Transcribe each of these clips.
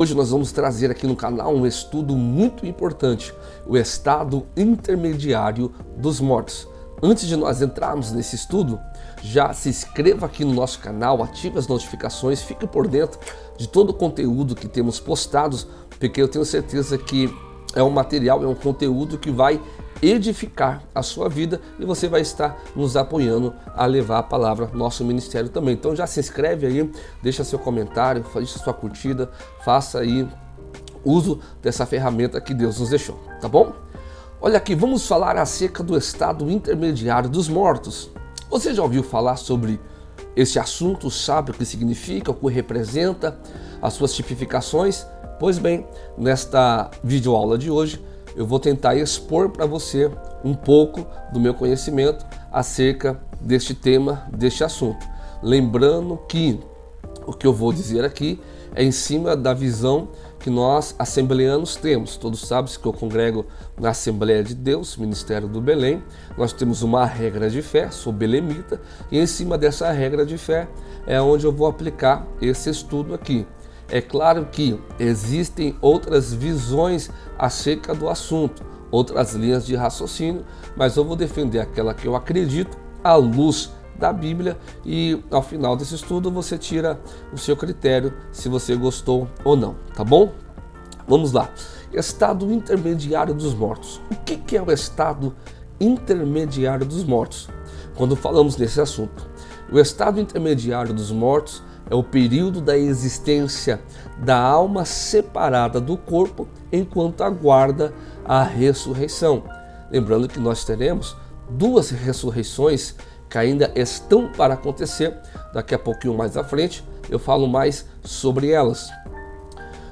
Hoje nós vamos trazer aqui no canal um estudo muito importante, o estado intermediário dos mortos. Antes de nós entrarmos nesse estudo, já se inscreva aqui no nosso canal, ative as notificações, fique por dentro de todo o conteúdo que temos postados, porque eu tenho certeza que é um material, é um conteúdo que vai edificar a sua vida e você vai estar nos apoiando a levar a palavra ao nosso ministério também. Então já se inscreve aí, deixa seu comentário, deixa sua curtida, faça aí uso dessa ferramenta que Deus nos deixou, tá bom? Olha aqui, vamos falar acerca do estado intermediário dos mortos. Você já ouviu falar sobre esse assunto? Sabe o que significa, o que representa, as suas tipificações? Pois bem, nesta videoaula de hoje, eu vou tentar expor para você um pouco do meu conhecimento acerca deste tema, deste assunto. Lembrando que o que eu vou dizer aqui é em cima da visão que nós assembleanos temos. Todos sabem que eu congrego na Assembleia de Deus, Ministério do Belém. Nós temos uma regra de fé, sou belemita, e em cima dessa regra de fé é onde eu vou aplicar esse estudo aqui. É claro que existem outras visões acerca do assunto, outras linhas de raciocínio, mas eu vou defender aquela que eu acredito à luz da Bíblia e ao final desse estudo você tira o seu critério se você gostou ou não, tá bom? Vamos lá. Estado intermediário dos mortos. O que é o estado intermediário dos mortos? Quando falamos nesse assunto, o estado intermediário dos mortos é o período da existência da alma separada do corpo enquanto aguarda a ressurreição. Lembrando que nós teremos duas ressurreições que ainda estão para acontecer. Daqui a pouquinho mais à frente eu falo mais sobre elas.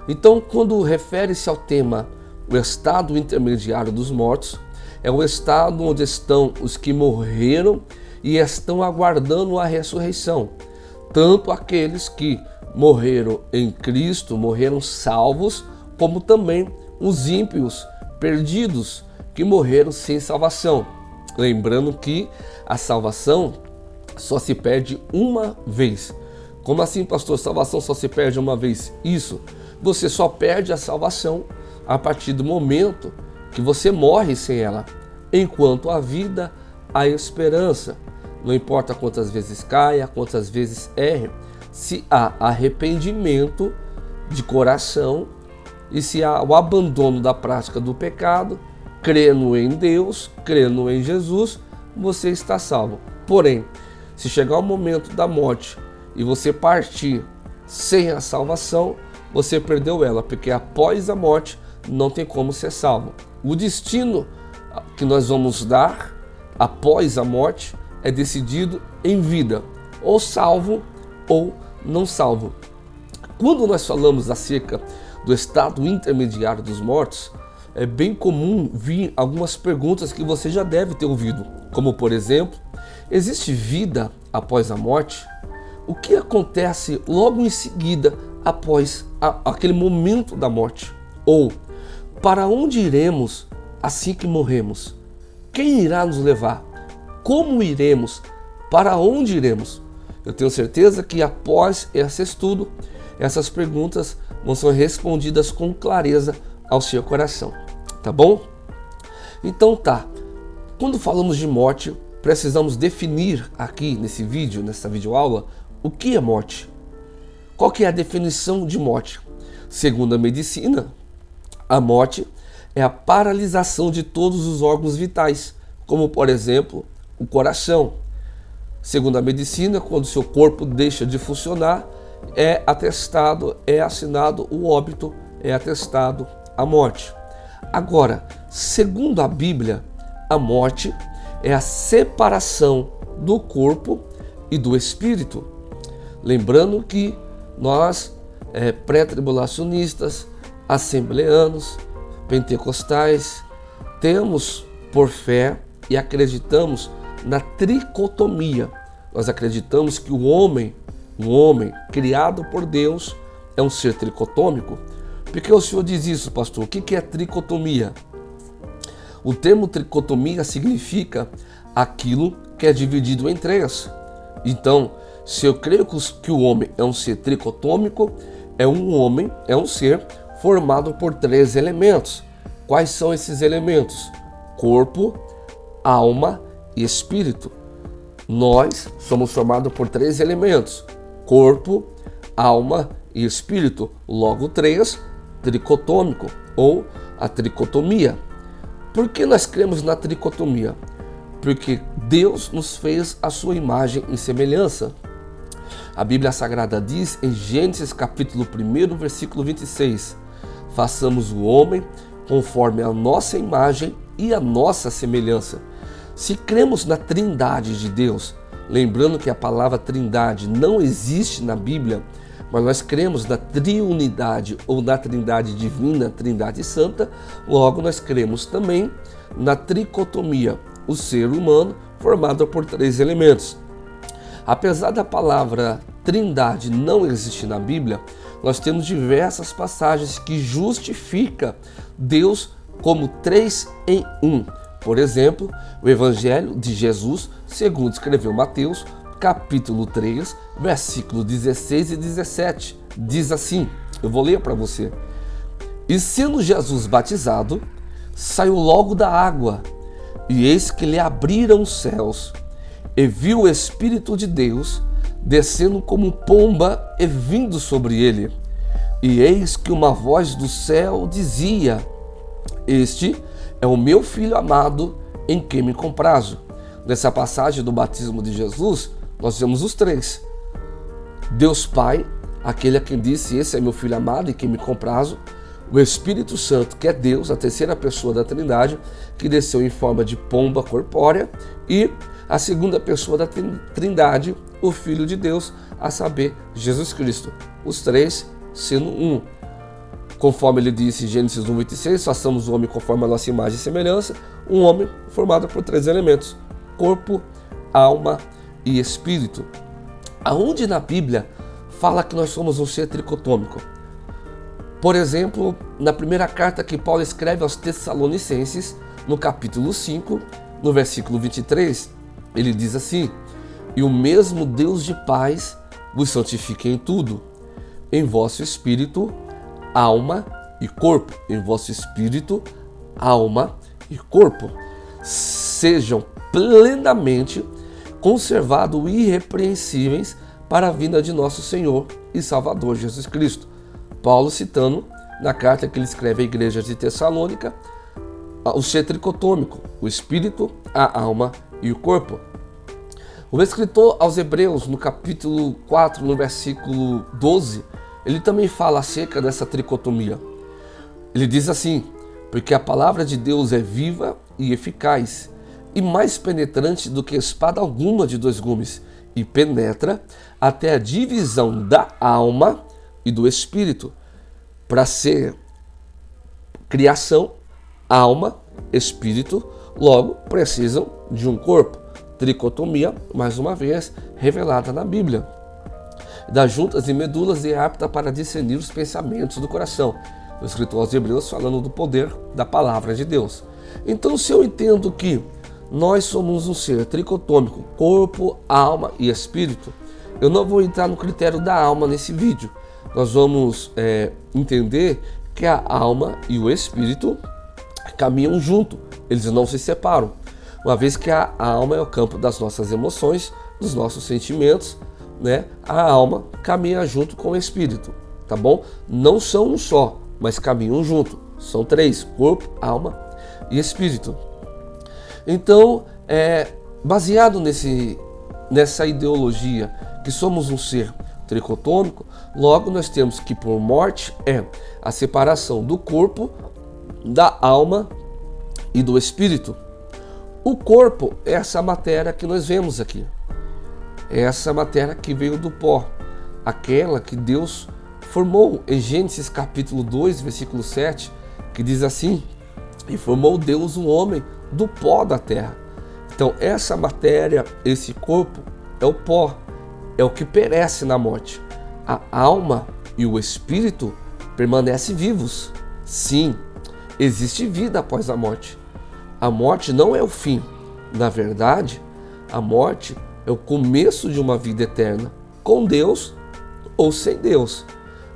Então, quando refere-se ao tema o estado intermediário dos mortos, é o estado onde estão os que morreram e estão aguardando a ressurreição. Tanto aqueles que morreram em Cristo, morreram salvos, como também os ímpios perdidos, que morreram sem salvação. Lembrando que a salvação só se perde uma vez. Como assim, pastor? Salvação só se perde uma vez? Isso, você só perde a salvação a partir do momento que você morre sem ela. Enquanto há vida, há esperança. Não importa quantas vezes caia, quantas vezes erre, se há arrependimento de coração e se há o abandono da prática do pecado, crendo em Deus, crendo em Jesus, você está salvo. Porém, se chegar o momento da morte e você partir sem a salvação, você perdeu ela, porque após a morte não tem como ser salvo. O destino que nós vamos dar após a morte é decidido em vida, ou salvo ou não salvo. Quando nós falamos acerca do estado intermediário dos mortos, é bem comum vir algumas perguntas que você já deve ter ouvido, como por exemplo, existe vida após a morte? O que acontece logo em seguida após aquele momento da morte? Ou, para onde iremos assim que morremos? Quem irá nos levar? Como iremos? Para onde iremos? Eu tenho certeza que após esse estudo, essas perguntas vão ser respondidas com clareza ao seu coração, tá bom? Então tá, quando falamos de morte, precisamos definir aqui nesse vídeo, nessa videoaula, o que é morte. Qual que é a definição de morte? Segundo a medicina, a morte é a paralisação de todos os órgãos vitais, como por exemplo, o coração. Segundo a medicina, quando seu corpo deixa de funcionar, é assinado o óbito, é atestado a morte. Agora, segundo a Bíblia, a morte é a separação do corpo e do espírito. Lembrando que nós, pré-tribulacionistas, assembleanos, pentecostais, temos por fé e acreditamos na tricotomia. Nós acreditamos que um homem criado por Deus é um ser tricotômico. Por que o senhor diz isso, pastor? O que é tricotomia? O termo tricotomia significa aquilo que é dividido em três. Então, se eu creio que o homem é um ser tricotômico, é um homem, é um ser formado por 3 elementos. Quais são esses elementos? Corpo, alma e espírito. Nós somos formados por 3 elementos: corpo, alma e espírito. Logo 3, tricotômico ou a tricotomia. Por que nós cremos na tricotomia? Porque Deus nos fez a sua imagem e semelhança. A Bíblia Sagrada diz em Gênesis capítulo 1, versículo 26: façamos o homem conforme a nossa imagem e a nossa semelhança. Se cremos na Trindade de Deus, lembrando que a palavra Trindade não existe na Bíblia, mas nós cremos na triunidade ou na Trindade divina, Trindade santa, logo nós cremos também na tricotomia, o ser humano formado por 3 elementos. Apesar da palavra Trindade não existir na Bíblia, nós temos diversas passagens que justificam Deus como 3 em 1. Por exemplo, o Evangelho de Jesus, segundo escreveu Mateus, capítulo 3, versículos 16 e 17. Diz assim, eu vou ler para você: e sendo Jesus batizado, saiu logo da água, e eis que lhe abriram os céus, e viu o Espírito de Deus descendo como pomba e vindo sobre ele. E eis que uma voz do céu dizia: este é o meu Filho amado, em quem me comprazo. Nessa passagem do batismo de Jesus, nós vemos os 3. Deus Pai, aquele a quem disse: esse é meu Filho amado, em quem me comprazo. O Espírito Santo, que é Deus, a terceira pessoa da Trindade, que desceu em forma de pomba corpórea. E a segunda pessoa da Trindade, o Filho de Deus, a saber, Jesus Cristo. Os 3 sendo um. Conforme ele disse em Gênesis 1:26, façamos o homem conforme a nossa imagem e semelhança, um homem formado por 3 elementos: corpo, alma e espírito. Aonde na Bíblia fala que nós somos um ser tricotômico? Por exemplo, na primeira carta que Paulo escreve aos Tessalonicenses, no capítulo 5, no versículo 23, ele diz assim: e o mesmo Deus de paz vos santifique em tudo, em vosso espírito, alma e corpo. Em vosso espírito, alma e corpo sejam plenamente conservados irrepreensíveis para a vinda de nosso Senhor e Salvador Jesus Cristo. Paulo citando na carta que ele escreve à igreja de Tessalônica, o ser tricotômico, o espírito, a alma e o corpo. O escritor aos Hebreus, no capítulo 4, no versículo 12, ele também fala acerca dessa tricotomia. Ele diz assim: porque a palavra de Deus é viva e eficaz, e mais penetrante do que espada alguma de 2 gumes, e penetra até a divisão da alma e do espírito. Para ser criação, alma, espírito, logo precisam de um corpo. Tricotomia, mais uma vez, revelada na Bíblia. Das juntas e medulas e é apta para discernir os pensamentos do coração. O escritor aos Hebreus falando do poder da palavra de Deus. Então, se eu entendo que nós somos um ser tricotômico, corpo, alma e espírito, eu não vou entrar no critério da alma nesse vídeo. Nós vamos entender que a alma e o espírito caminham junto, eles não se separam. Uma vez que a alma é o campo das nossas emoções, dos nossos sentimentos, né? A alma caminha junto com o espírito, tá bom? Não são um só, mas caminham junto. São 3, corpo, alma e espírito. Então, baseado nessa ideologia que somos um ser tricotômico, logo nós temos que por morte é a separação do corpo, da alma e do espírito. O corpo é essa matéria que nós vemos aqui. É essa matéria que veio do pó, aquela que Deus formou em Gênesis capítulo 2, versículo 7, que diz assim: e formou Deus o homem do pó da terra. Então essa matéria, esse corpo, é o pó, é o que perece na morte. A alma e o espírito permanecem vivos. Sim, existe vida após a morte. A morte não é o fim. Na verdade, a morte é o começo de uma vida eterna, com Deus ou sem Deus.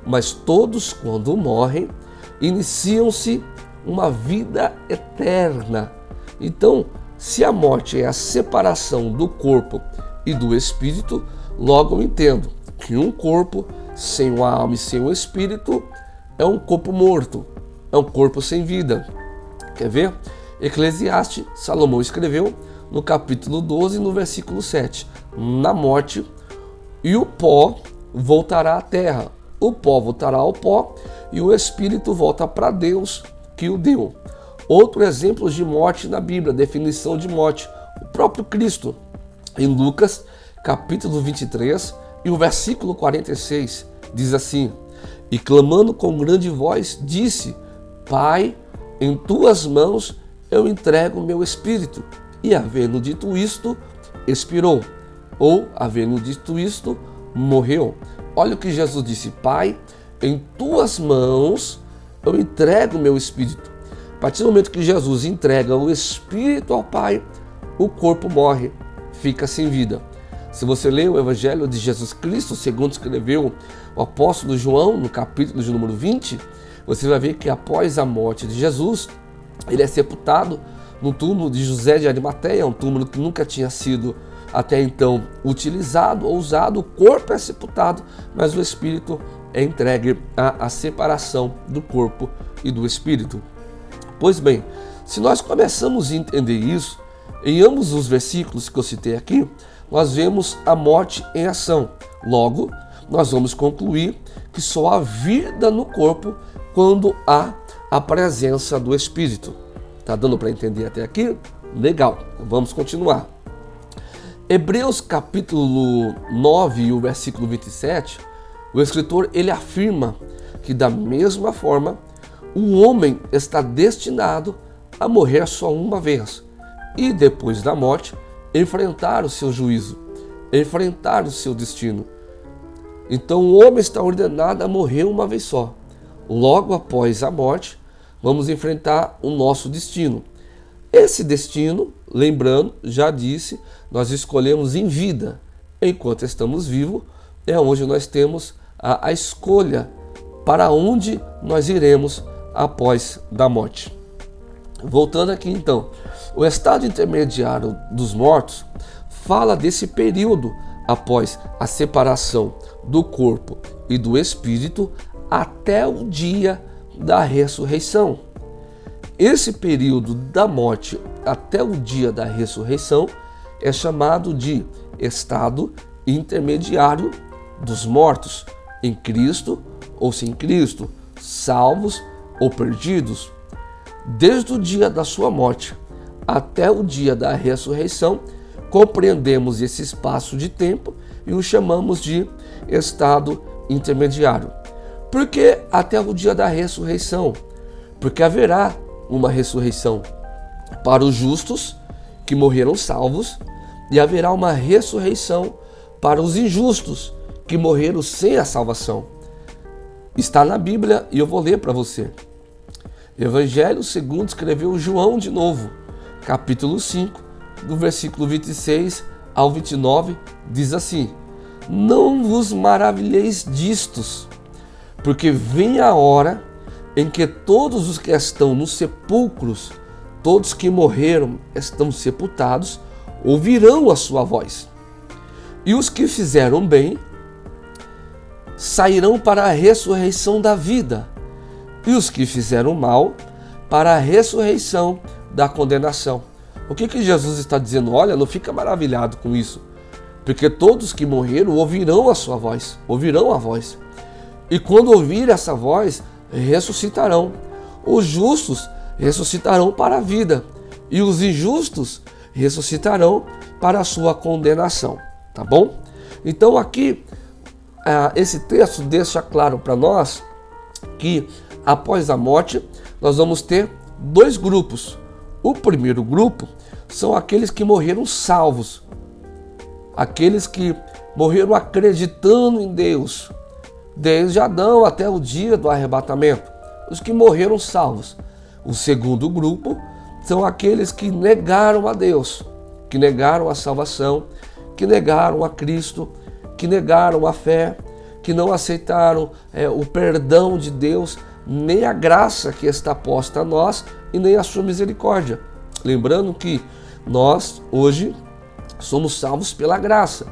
mas todos, quando morrem, iniciam-se uma vida eterna. Então, se a morte é a separação do corpo e do espírito, logo eu entendo que um corpo sem uma alma e sem um espírito é um corpo morto, é um corpo sem vida. Quer ver? Eclesiastes, Salomão escreveu no capítulo 12, no versículo 7. Na morte, e o pó voltará à terra, o pó voltará ao pó, e o espírito volta para Deus que o deu. Outro exemplo de morte na Bíblia, definição de morte, o próprio Cristo. Em Lucas, capítulo 23, e o versículo 46, diz assim: e clamando com grande voz, disse: Pai, em tuas mãos eu entrego o meu espírito. E havendo dito isto, expirou. Ou, havendo dito isto, morreu. Olha o que Jesus disse: Pai, em tuas mãos eu entrego o meu espírito. A partir do momento que Jesus entrega o espírito ao Pai, o corpo morre, fica sem vida. Se você ler o Evangelho de Jesus Cristo, segundo escreveu o apóstolo João, no capítulo de número 20, você vai ver que após a morte de Jesus, ele é sepultado no túmulo de José de Arimateia, um túmulo que nunca tinha sido até então utilizado ou usado. O corpo é sepultado, mas o espírito é entregue à separação do corpo e do espírito. Pois bem, se nós começamos a entender isso, em ambos os versículos que eu citei aqui, nós vemos a morte em ação. Logo, nós vamos concluir que só há vida no corpo quando há a presença do Espírito. Tá dando para entender até aqui? Legal, vamos continuar. Hebreus capítulo 9 e o versículo 27, o escritor ele afirma que da mesma forma o homem está destinado a morrer só uma vez e depois da morte enfrentar o seu juízo, enfrentar o seu destino. Então o homem está ordenado a morrer uma vez só. Logo após a morte, vamos enfrentar o nosso destino. Esse destino, lembrando, já disse, nós escolhemos em vida. Enquanto estamos vivos, é onde nós temos a escolha para onde nós iremos após da morte. Voltando aqui então, o estado intermediário dos mortos fala desse período após a separação do corpo e do espírito até o dia da ressurreição. Esse período da morte até o dia da ressurreição é chamado de estado intermediário dos mortos, em Cristo ou sem Cristo, salvos ou perdidos. Desde o dia da sua morte até o dia da ressurreição, compreendemos esse espaço de tempo e o chamamos de estado intermediário. Por que até o dia da ressurreição? Porque haverá uma ressurreição para os justos que morreram salvos e haverá uma ressurreição para os injustos que morreram sem a salvação. Está na Bíblia e eu vou ler para você. Evangelho segundo escreveu João de novo, capítulo 5, do versículo 26 ao 29, diz assim: não vos maravilheis distos, porque vem a hora em que todos os que estão nos sepulcros, todos que morreram estão sepultados, ouvirão a sua voz. E os que fizeram bem sairão para a ressurreição da vida, e os que fizeram mal para a ressurreição da condenação. O que Jesus está dizendo? Olha, não fica maravilhado com isso, porque todos que morreram ouvirão a sua voz, ouvirão a voz. E quando ouvir essa voz, ressuscitarão. Os justos ressuscitarão para a vida, e os injustos ressuscitarão para a sua condenação. Tá bom? Então aqui, esse texto deixa claro para nós que após a morte, nós vamos ter dois grupos. O primeiro grupo são aqueles que morreram salvos, aqueles que morreram acreditando em Deus, desde Adão até o dia do arrebatamento, os que morreram salvos. O segundo grupo são aqueles que negaram a Deus, que negaram a salvação, que negaram a Cristo, que negaram a fé, que não aceitaram o perdão de Deus, nem a graça que está posta a nós e nem a sua misericórdia. Lembrando que nós hoje somos salvos pela graça.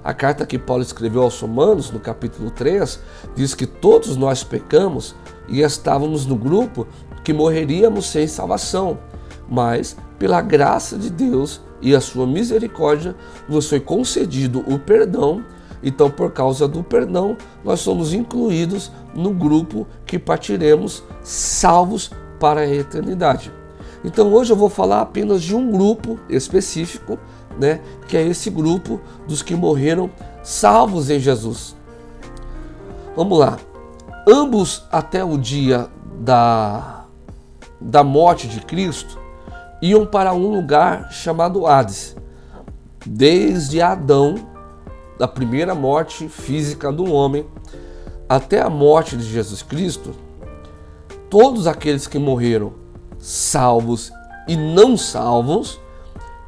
A carta que Paulo escreveu aos Romanos, no capítulo 3, diz que todos nós pecamos e estávamos no grupo que morreríamos sem salvação. Mas, pela graça de Deus e a sua misericórdia, nos foi concedido o perdão. Então, por causa do perdão, nós somos incluídos no grupo que partiremos salvos para a eternidade. Então, hoje eu vou falar apenas de um grupo específico, que é esse grupo dos que morreram salvos em Jesus. Vamos lá. Ambos, até o dia da morte de Cristo, iam para um lugar chamado Hades. Desde Adão, da primeira morte física do homem, até a morte de Jesus Cristo, todos aqueles que morreram salvos e não salvos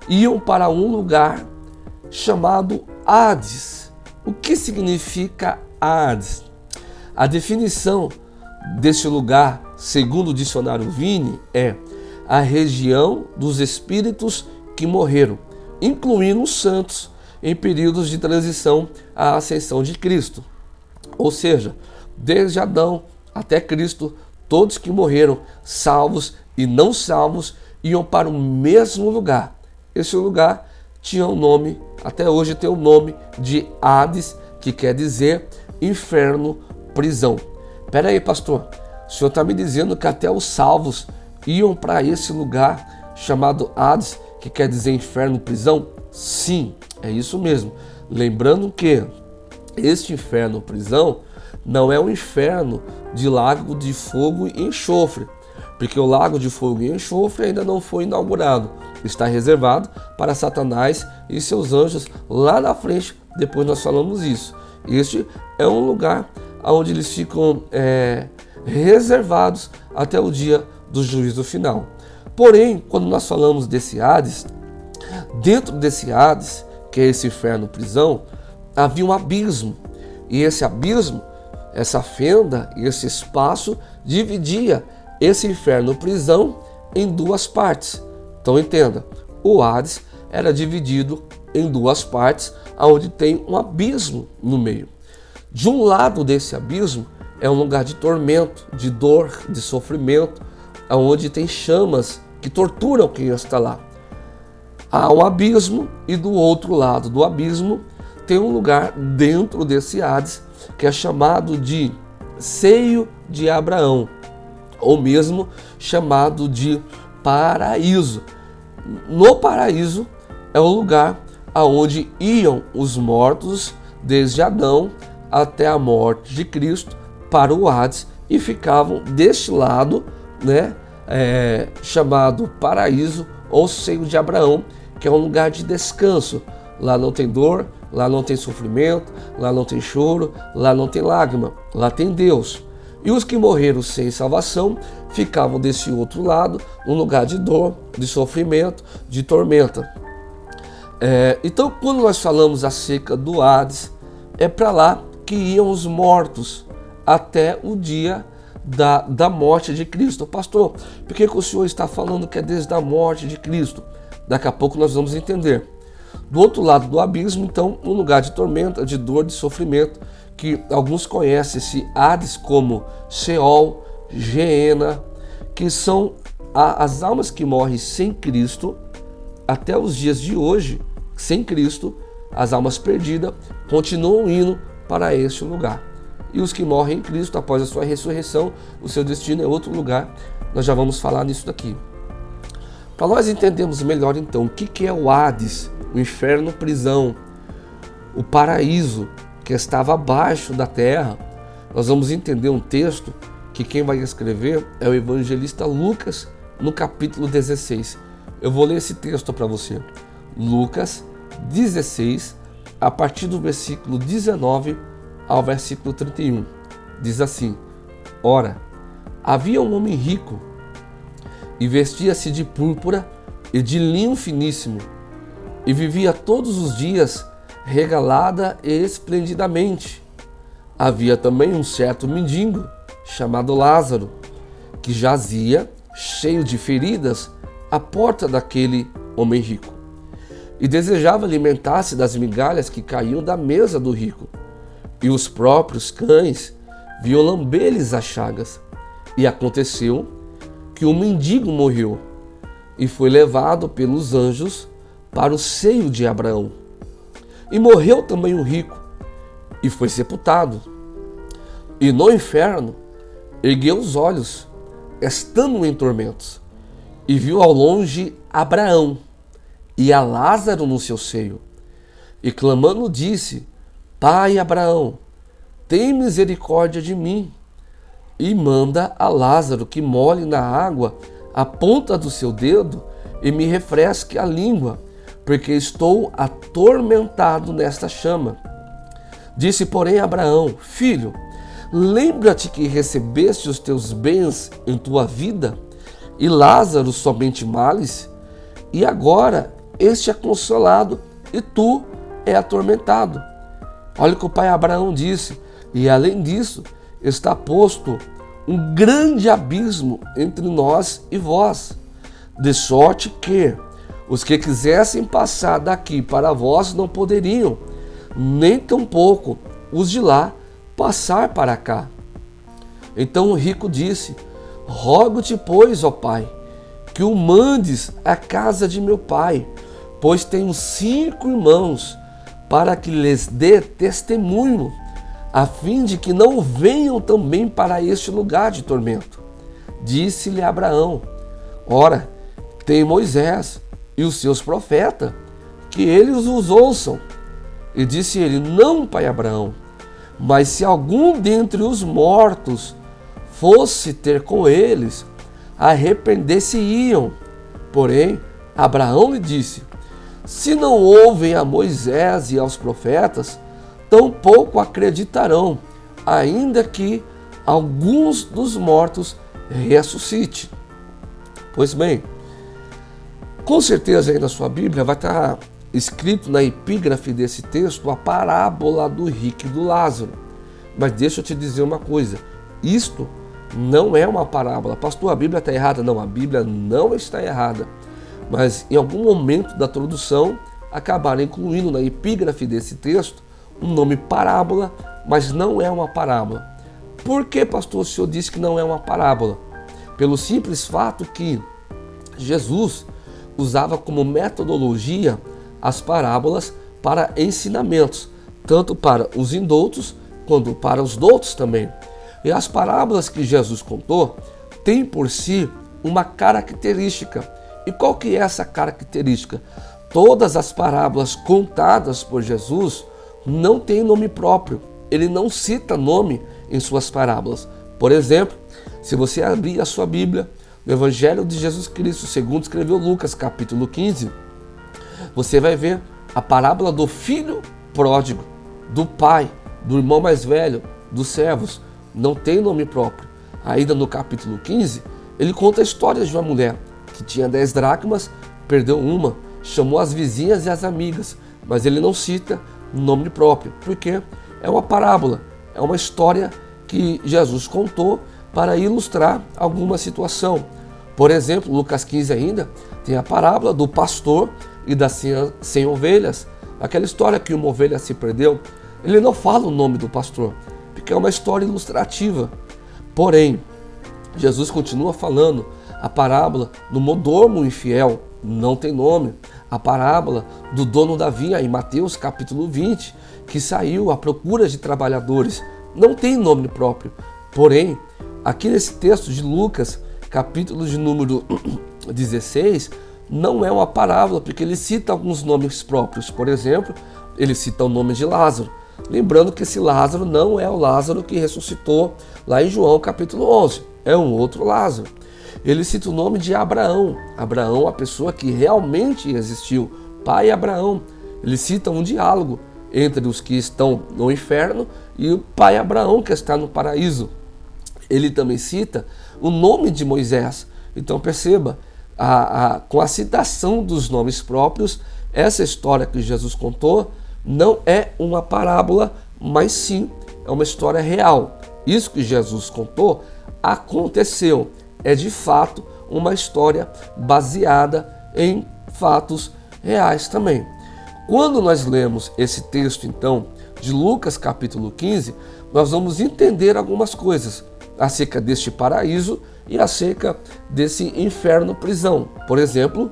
iam para um lugar chamado Hades. O que significa Hades? A definição desse lugar, segundo o dicionário Vini, é a região dos espíritos que morreram, incluindo os santos, em períodos de transição à ascensão de Cristo. Ou seja, desde Adão até Cristo, todos que morreram, salvos e não salvos, iam para o mesmo lugar. Esse lugar tinha um nome, até hoje tem o nome de Hades, que quer dizer inferno, prisão. Espera aí, pastor, o senhor está me dizendo que até os salvos iam para esse lugar chamado Hades, que quer dizer inferno, prisão? Sim, é isso mesmo. Lembrando que este inferno, prisão, não é um inferno de lago de fogo e enxofre, porque o lago de fogo e enxofre ainda não foi inaugurado. Está reservado para Satanás e seus anjos lá na frente, depois nós falamos isso. Este é um lugar onde eles ficam reservados até o dia do juízo final. Porém, quando nós falamos desse Hades, dentro desse Hades, que é esse inferno prisão, havia um abismo. E esse abismo, essa fenda e esse espaço dividia esse inferno prisão em duas partes. Então entenda, o Hades era dividido em duas partes, onde tem um abismo no meio. De um lado desse abismo é um lugar de tormento, de dor, de sofrimento, onde tem chamas que torturam quem está lá. Há um abismo e do outro lado do abismo tem um lugar dentro desse Hades que é chamado de seio de Abraão, ou mesmo chamado de paraíso. No paraíso é o lugar aonde iam os mortos desde Adão até a morte de Cristo para o Hades e ficavam deste lado, chamado paraíso ou seio de Abraão, que é um lugar de descanso. Lá não tem dor, lá não tem sofrimento, lá não tem choro, lá não tem lágrima, lá tem Deus. E os que morreram sem salvação ficavam desse outro lado, um lugar de dor, de sofrimento, de tormenta. Então, quando nós falamos acerca do Hades, é para lá que iam os mortos até o dia da morte de Cristo. Pastor, por que o senhor está falando que é desde a morte de Cristo? Daqui a pouco nós vamos entender. Do outro lado do abismo, então, um lugar de tormenta, de dor, de sofrimento, que alguns conhecem esse Hades como Sheol, Geena, que são as almas que morrem sem Cristo, até os dias de hoje, sem Cristo, as almas perdidas continuam indo para este lugar. E os que morrem em Cristo, após a sua ressurreição, o seu destino é outro lugar. Nós já vamos falar nisso daqui. Para nós entendermos melhor, então, o que é o Hades, o inferno, prisão, o paraíso, que estava abaixo da terra, nós vamos entender um texto que quem vai escrever é o evangelista Lucas, no capítulo 16. Eu vou ler esse texto para você. Lucas 16, a partir do versículo 19 ao versículo 31. Diz assim: Ora, havia um homem rico e vestia-se de púrpura e de linho finíssimo, e vivia todos os dias regalada e esplendidamente. havia também um certo mendigo, chamado Lázaro, que jazia, cheio de feridas, à porta daquele homem rico, e desejava alimentar-se das migalhas que caíam da mesa do rico. E os próprios cães vinham lamber-lhes as chagas. E aconteceu que o mendigo morreu e foi levado pelos anjos para o seio de Abraão. E morreu também o rico e foi sepultado. E no inferno ergueu os olhos, estando em tormentos, e viu ao longe Abraão e a Lázaro no seu seio. E clamando disse: Pai Abraão, tem misericórdia de mim, e manda a Lázaro que molhe na água a ponta do seu dedo e me refresque a língua, porque estou atormentado nesta chama. Disse, porém, Abraão: Filho, lembra-te que recebeste os teus bens em tua vida, e Lázaro somente males, e agora este é consolado, e tu é atormentado. Olha o que o pai Abraão disse: e além disso, está posto um grande abismo entre nós e vós, de sorte que os que quisessem passar daqui para vós não poderiam, nem tampouco os de lá passar para cá. Então o rico disse: Rogo-te, pois, ó pai, que o mandes à casa de meu pai, pois tenho 5 irmãos, para que lhes dê testemunho, a fim de que não venham também para este lugar de tormento. Disse-lhe Abraão: Ora, tem Moisés e os seus profetas, que eles os ouçam. E disse ele: Não, pai Abraão, mas se algum dentre os mortos fosse ter com eles, arrepender-se-iam. Porém, Abraão lhe disse: Se não ouvem a Moisés e aos profetas, tampouco acreditarão, ainda que alguns dos mortos ressuscite. Pois bem, com certeza aí na sua Bíblia vai estar escrito na epígrafe desse texto a parábola do rico e do Lázaro. Mas deixa eu te dizer uma coisa, isto não é uma parábola. Pastor, a Bíblia está errada? Não, a Bíblia não está errada. Mas em algum momento da tradução acabaram incluindo na epígrafe desse texto o nome parábola, mas não é uma parábola. Por que, pastor, o senhor disse que não é uma parábola? Pelo simples fato que Jesus usava como metodologia as parábolas para ensinamentos, tanto para os indoutos quanto para os doutos também. E as parábolas que Jesus contou têm por si uma característica. E qual que é essa característica? Todas as parábolas contadas por Jesus não têm nome próprio. Ele não cita nome em suas parábolas. Por exemplo, se você abrir a sua Bíblia, no Evangelho de Jesus Cristo, segundo escreveu Lucas, capítulo 15, você vai ver a parábola do filho pródigo, do pai, do irmão mais velho, dos servos. Não tem nome próprio. Ainda no capítulo 15, ele conta a história de uma mulher que tinha 10 dracmas, perdeu uma, chamou as vizinhas e as amigas, mas ele não cita nome próprio, porque é uma parábola, é uma história que Jesus contou para ilustrar alguma situação. Por exemplo, Lucas 15 ainda tem a parábola do pastor e das 100 ovelhas, aquela história que uma ovelha se perdeu. Ele não fala o nome do pastor, porque é uma história ilustrativa. Porém, Jesus continua falando a parábola do mordomo infiel, não tem nome. A parábola do dono da vinha, em Mateus capítulo 20, que saiu à procura de trabalhadores, não tem nome próprio. Porém, aqui nesse texto de Lucas, capítulo de número 16, não é uma parábola, porque ele cita alguns nomes próprios. Por exemplo, ele cita o nome de Lázaro. Lembrando que esse Lázaro não é o Lázaro que ressuscitou lá em João capítulo 11, é um outro Lázaro. Ele cita o nome de Abraão, Abraão, a pessoa que realmente existiu, pai Abraão. Ele cita um diálogo entre os que estão no inferno e o pai Abraão que está no paraíso. Ele também cita o nome de Moisés. Então perceba, com a citação dos nomes próprios, essa história que Jesus contou não é uma parábola, mas sim é uma história real. Isso que Jesus contou aconteceu. É de fato uma história baseada em fatos reais também. Quando nós lemos esse texto, então, de Lucas capítulo 15, nós vamos entender algumas coisas acerca deste paraíso e acerca desse inferno prisão. Por exemplo,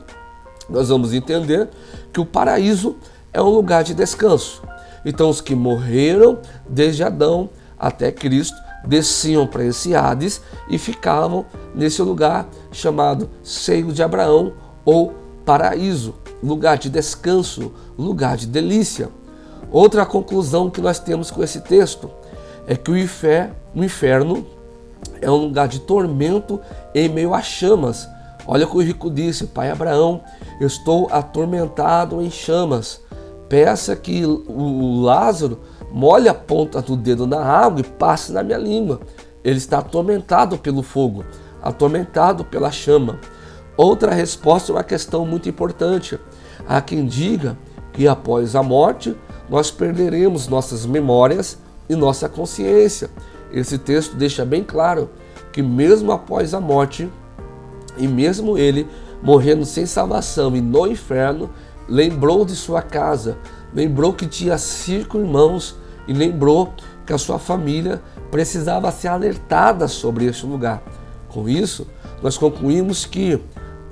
nós vamos entender que o paraíso é um lugar de descanso. Então, os que morreram desde Adão até Cristo desciam para esse Hades e ficavam nesse lugar chamado seio de Abraão ou paraíso, lugar de descanso, lugar de delícia. Outra conclusão que nós temos com esse texto é que o inferno é um lugar de tormento em meio a chamas. Olha o que o rico disse: Pai Abraão, eu estou atormentado em chamas. Peça que o Lázaro molhe a ponta do dedo na água e passe na minha língua. Ele está atormentado pelo fogo, atormentado pela chama. Outra resposta é uma questão muito importante. Há quem diga que após a morte nós perderemos nossas memórias e nossa consciência. Esse texto deixa bem claro que mesmo após a morte, e mesmo ele morrendo sem salvação e no inferno, lembrou de sua casa, lembrou que tinha 5 irmãos e lembrou que a sua família precisava ser alertada sobre este lugar. Com isso, nós concluímos que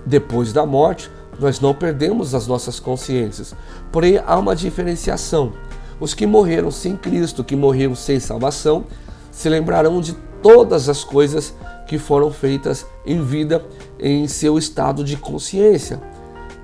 depois da morte, nós não perdemos as nossas consciências. Porém, há uma diferenciação. Os que morreram sem Cristo, que morreram sem salvação, se lembrarão de todas as coisas que foram feitas em vida em seu estado de consciência.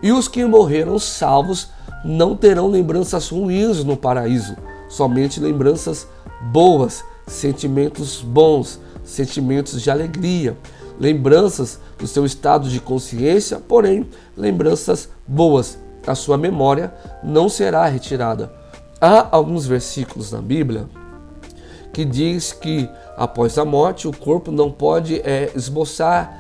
E os que morreram salvos não terão lembranças ruins no paraíso, somente lembranças boas, sentimentos bons, sentimentos de alegria, lembranças do seu estado de consciência, porém lembranças boas. A sua memória não será retirada. Há alguns versículos na Bíblia que diz que após a morte o corpo não pode esboçar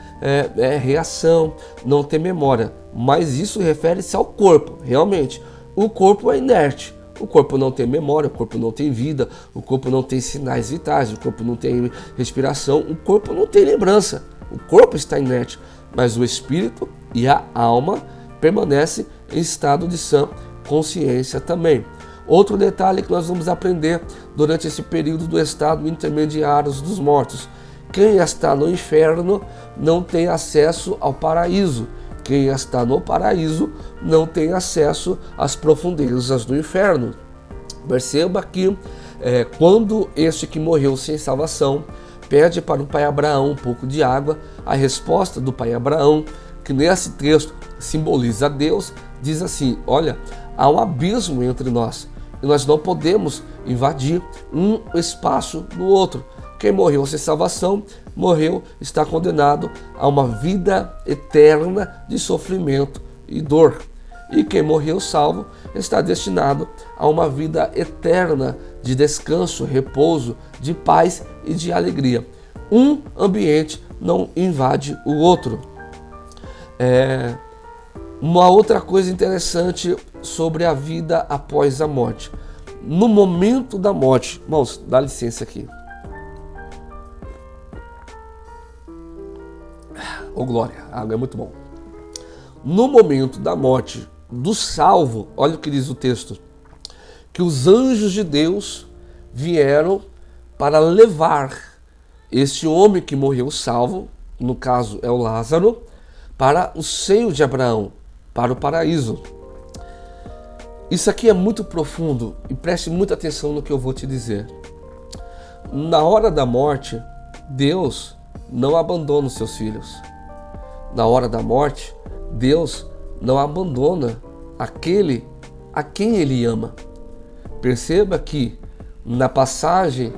reação, não ter memória, mas isso refere-se ao corpo. Realmente, o corpo é inerte, o corpo não tem memória, o corpo não tem vida, o corpo não tem sinais vitais, o corpo não tem respiração, o corpo não tem lembrança, o corpo está inerte, mas o espírito e a alma permanecem em estado de sã consciência também. Outro detalhe que nós vamos aprender durante esse período do estado intermediário dos mortos: quem está no inferno não tem acesso ao paraíso. Quem está no paraíso não tem acesso às profundezas do inferno. Perceba que quando este que morreu sem salvação pede para o pai Abraão um pouco de água, a resposta do pai Abraão, que nesse texto simboliza Deus, diz assim: olha, há um abismo entre nós e nós não podemos invadir um espaço no outro. Quem morreu sem salvação, está condenado a uma vida eterna de sofrimento e dor. E quem morreu salvo está destinado a uma vida eterna de descanso, repouso, de paz e de alegria. Um ambiente não invade o outro. Uma outra coisa interessante sobre a vida após a morte. No momento da morte, irmãos, dá licença aqui. Oh glória, a água é muito bom. No momento da morte do salvo, olha o que diz o texto: que os anjos de Deus vieram para levar este homem que morreu salvo, no caso é o Lázaro, para o seio de Abraão, para o paraíso. Isso aqui é muito profundo e preste muita atenção no que eu vou te dizer. Na hora da morte, Deus não abandona os seus filhos. Na hora da morte, Deus não abandona aquele a quem Ele ama. Perceba que na passagem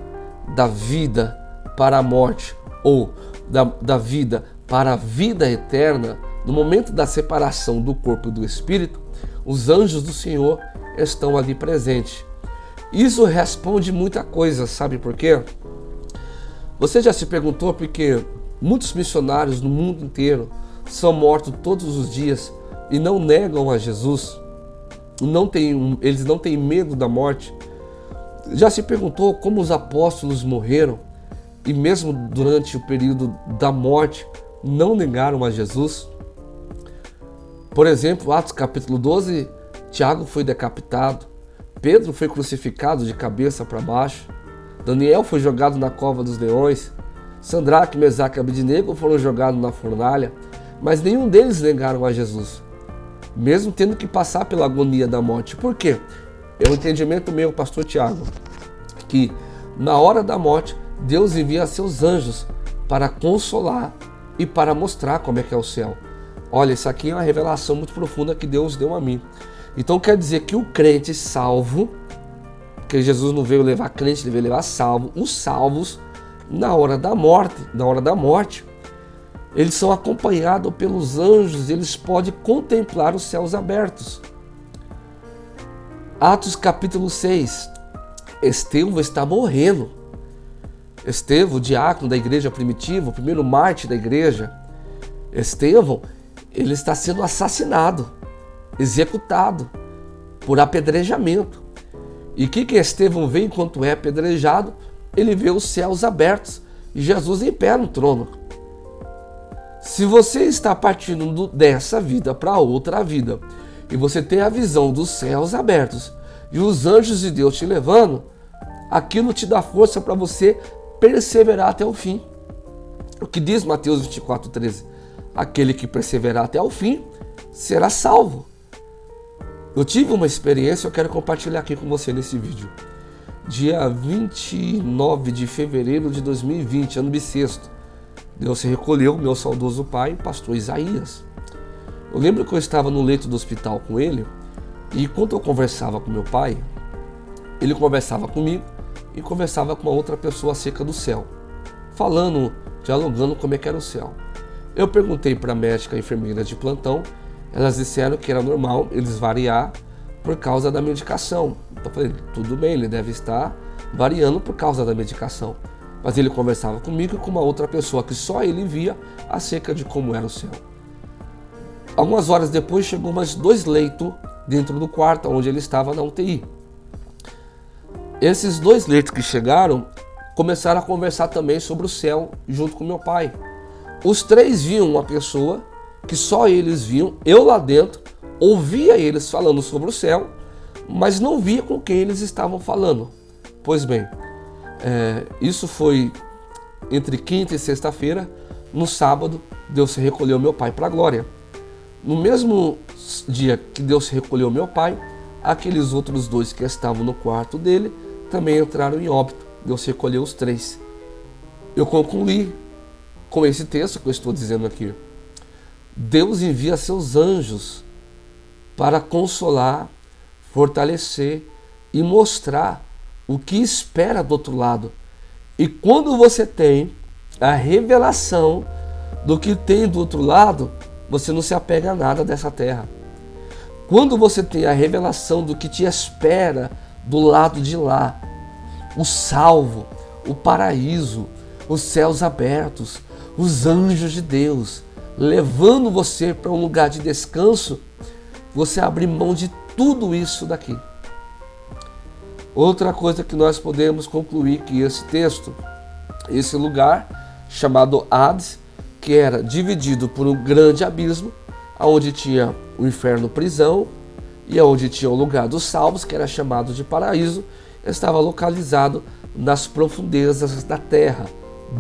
da vida para a morte ou da vida para a vida eterna, no momento da separação do corpo e do espírito, os anjos do Senhor estão ali presentes. Isso responde muita coisa, sabe por quê? Você já se perguntou por que muitos missionários no mundo inteiro são mortos todos os dias e não negam a Jesus? Eles não têm medo da morte. Já se perguntou como os apóstolos morreram e mesmo durante o período da morte não negaram a Jesus? Por exemplo, Atos capítulo 12, Tiago foi decapitado, Pedro foi crucificado de cabeça para baixo, Daniel foi jogado na cova dos leões, Sadraque, Mesaque e Abednego foram jogados na fornalha, mas nenhum deles negaram a Jesus, mesmo tendo que passar pela agonia da morte. Por quê? É o entendimento meu, pastor Tiago, que na hora da morte, Deus envia seus anjos para consolar e para mostrar como é que é o céu. Olha, isso aqui é uma revelação muito profunda que Deus deu a mim. Então quer dizer que o crente salvo, porque Jesus não veio levar crente, ele veio levar salvo, os salvos, na hora da morte, eles são acompanhados pelos anjos, eles podem contemplar os céus abertos. Atos capítulo 6, Estevão está morrendo. Estevão, o diácono da igreja primitiva, o primeiro mártir da igreja, Estevão, ele está sendo assassinado, executado por apedrejamento. E o que Estevão vê enquanto é apedrejado? Ele vê os céus abertos e Jesus em pé no trono. Se você está partindo dessa vida para outra vida e você tem a visão dos céus abertos e os anjos de Deus te levando, aquilo te dá força para você perseverar até o fim. O que diz Mateus 24:13? Aquele que perseverar até o fim será salvo. Eu tive uma experiência, eu quero compartilhar aqui com você nesse vídeo. Dia 29 de fevereiro de 2020, ano bissexto, Deus se recolheu, meu saudoso pai, pastor Isaías. Eu lembro que eu estava no leito do hospital com ele, e enquanto eu conversava com meu pai, ele conversava comigo e conversava com uma outra pessoa acerca do céu, falando, dialogando como é que era o céu. Eu perguntei para a médica e enfermeira de plantão, elas disseram que era normal eles variar por causa da medicação. Então eu falei, tudo bem, ele deve estar variando por causa da medicação. Mas ele conversava comigo e com uma outra pessoa que só ele via acerca de como era o céu. Algumas horas depois chegou mais 2 leitos dentro do quarto onde ele estava na UTI. Esses 2 leitos que chegaram começaram a conversar também sobre o céu junto com meu pai. Os 3 viam uma pessoa que só eles viam, eu lá dentro, ouvia eles falando sobre o céu, mas não via com quem eles estavam falando. Pois bem, isso foi entre quinta e sexta-feira. No sábado, Deus se recolheu meu pai para a glória. No mesmo dia que Deus se recolheu meu pai, aqueles outros 2 que estavam no quarto dele também entraram em óbito. Deus se recolheu os 3. Eu concluí com esse texto que eu estou dizendo aqui. Deus envia seus anjos para consolar, fortalecer e mostrar o que espera do outro lado. E quando você tem a revelação do que tem do outro lado, você não se apega a nada dessa terra. Quando você tem a revelação do que te espera do lado de lá, o salvo, o paraíso, os céus abertos, os anjos de Deus, levando você para um lugar de descanso, você abre mão de tudo isso daqui. Outra coisa que nós podemos concluir que esse texto, esse lugar chamado Hades, que era dividido por um grande abismo, onde tinha o inferno prisão e onde tinha o lugar dos salvos, que era chamado de paraíso, estava localizado nas profundezas da terra,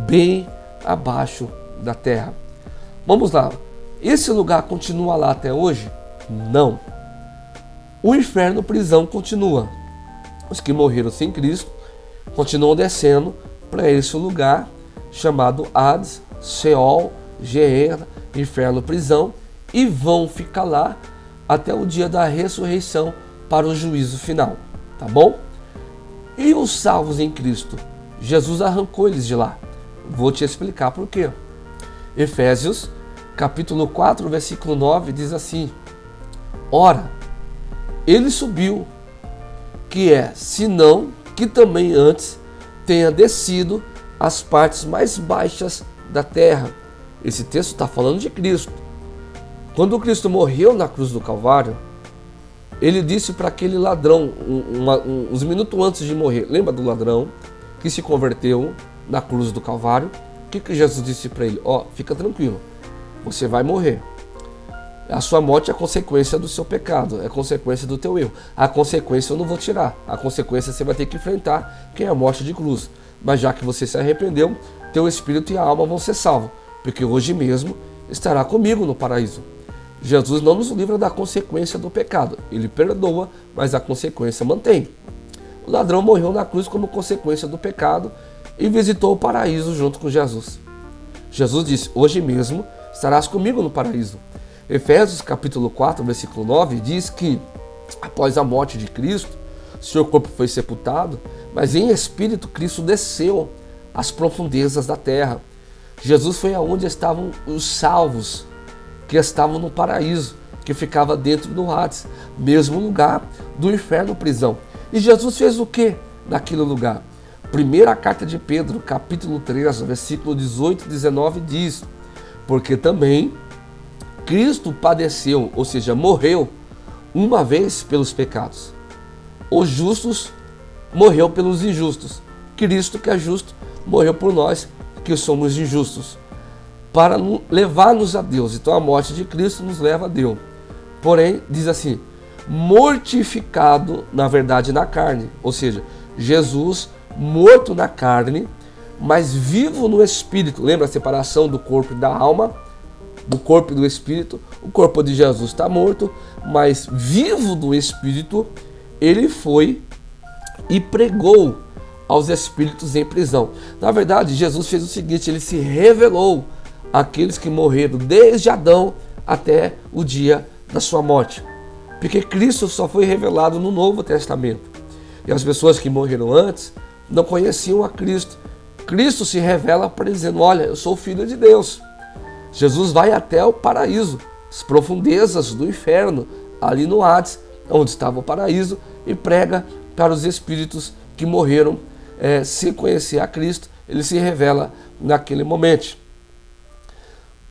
bem abaixo da terra. Vamos lá, esse lugar continua lá até hoje? Não. O inferno prisão continua. Os que morreram sem Cristo continuam descendo para esse lugar chamado Hades, Sheol, Gehenna, inferno prisão, e vão ficar lá até o dia da ressurreição para o juízo final, tá bom? E os salvos em Cristo? Jesus arrancou eles de lá. Vou te explicar por quê. Efésios, capítulo 4, versículo 9, diz assim: ora, ele subiu, que é, senão que também antes tenha descido às partes mais baixas da terra. Esse texto está falando de Cristo. Quando Cristo morreu na cruz do Calvário, Ele disse para aquele ladrão, uns minutos antes de morrer, lembra do ladrão que se converteu na cruz do Calvário? O que Jesus disse para ele? Fica tranquilo, você vai morrer. A sua morte é a consequência do seu pecado, é a consequência do teu erro. A consequência eu não vou tirar, a consequência você vai ter que enfrentar, que é a morte de cruz. Mas já que você se arrependeu, teu espírito e a alma vão ser salvos, porque hoje mesmo estará comigo no paraíso. Jesus não nos livra da consequência do pecado, ele perdoa, mas a consequência mantém. O ladrão morreu na cruz como consequência do pecado e visitou o paraíso junto com Jesus. Jesus disse, hoje mesmo estarás comigo no paraíso. Efésios capítulo 4, versículo 9 diz que após a morte de Cristo, seu corpo foi sepultado, mas em espírito Cristo desceu às profundezas da terra. Jesus foi aonde estavam os salvos, que estavam no paraíso, que ficava dentro do Hades, mesmo lugar do inferno, prisão. E Jesus fez o que naquele lugar? Primeira carta de Pedro, capítulo 3, versículo 18 e 19 diz, porque também Cristo padeceu, ou seja, morreu uma vez pelos pecados. Os justos morreu pelos injustos. Cristo, que é justo, morreu por nós, que somos injustos, para levar-nos a Deus. Então a morte de Cristo nos leva a Deus. Porém, diz assim, mortificado, na verdade, na carne. Ou seja, Jesus morto na carne, mas vivo no espírito. Lembra a separação do corpo e da alma? Do corpo e do espírito. O corpo de Jesus está morto, mas vivo do espírito, ele foi e pregou aos espíritos em prisão. Na verdade, Jesus fez o seguinte, ele se revelou àqueles que morreram desde Adão até o dia da sua morte. Porque Cristo só foi revelado no Novo Testamento. E as pessoas que morreram antes não conheciam a Cristo. Cristo se revela dizendo, olha, eu sou o Filho de Deus. Jesus vai até o paraíso, as profundezas do inferno, ali no Hades, onde estava o paraíso, e prega para os espíritos que morreram sem conhecer a Cristo. Ele se revela naquele momento.